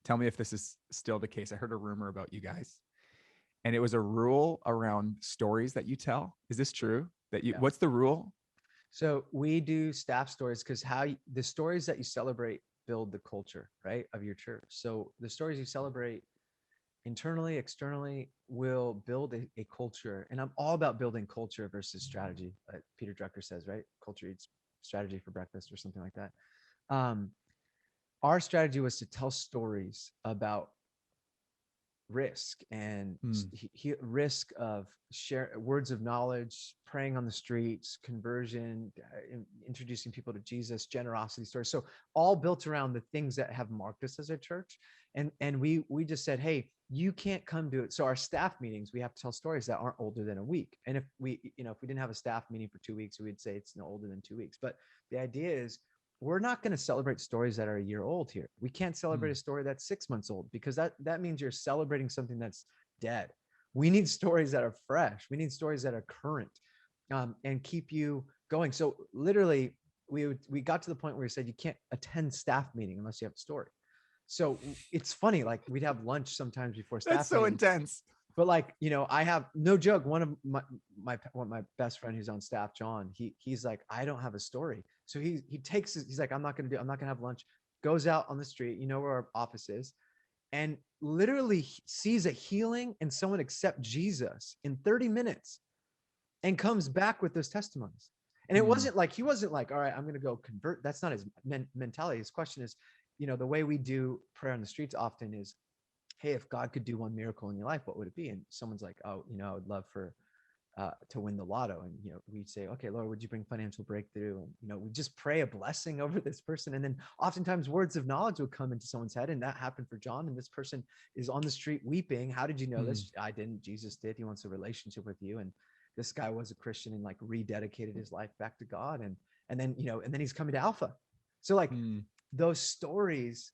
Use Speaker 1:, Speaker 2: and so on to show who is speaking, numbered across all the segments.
Speaker 1: tell me if this is still the case. I heard a rumor about you guys, and it was a rule around stories that you tell. Is this true?
Speaker 2: Yeah.
Speaker 1: What's the rule?
Speaker 2: So we do staff stories because the stories that you celebrate build the culture, right, of your church. So the stories you celebrate internally, externally, will build a culture. And I'm all about building culture versus strategy. Peter Drucker says, right? Culture eats strategy for breakfast or something like that. Um, our strategy was to tell stories about risk and risk of share words of knowledge, praying on the streets, conversion, introducing people to Jesus, generosity stories. So all built around the things that have marked us as a church. And we just said, hey, you can't come to it. So our staff meetings, we have to tell stories that aren't older than a week. And if we didn't have a staff meeting for 2 weeks, we'd say it's no older than 2 weeks. But the idea is, we're not going to celebrate stories that are a year old here. We can't celebrate a story that's 6 months old, because that means you're celebrating something that's dead. We need stories that are fresh. We need stories that are current, and keep you going. So literally, we got to the point where we said you can't attend staff meeting unless you have a story. So it's funny, like we'd have lunch sometimes before staff.
Speaker 1: That's so
Speaker 2: meeting.
Speaker 1: intense.
Speaker 2: But like, I have no joke. One of my best friend who's on staff, John, he's like, I don't have a story. So he he's like, I'm not going to have lunch, goes out on the street, where our office is, and literally sees a healing and someone accept Jesus in 30 minutes and comes back with those testimonies. And it wasn't like, he wasn't like, all right, I'm going to go convert. That's not his mentality. His question is, the way we do prayer on the streets often is, hey, if God could do one miracle in your life, what would it be? And someone's like, oh, I would love for to win the lotto. And, we'd say, okay, Lord, would you bring financial breakthrough? And, we just pray a blessing over this person. And then oftentimes words of knowledge would come into someone's head. And that happened for John. And this person is on the street weeping. How did you know this? I didn't. Jesus did. He wants a relationship with you. And this guy was a Christian and like rededicated his life back to God. And then, and then he's coming to Alpha. So like those stories,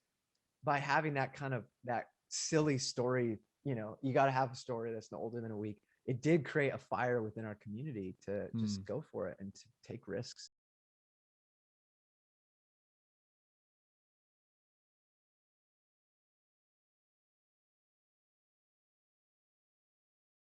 Speaker 2: by having that kind of that silly story, you got to have a story that's no older than a week. It did create a fire within our community to just go for it and to take risks.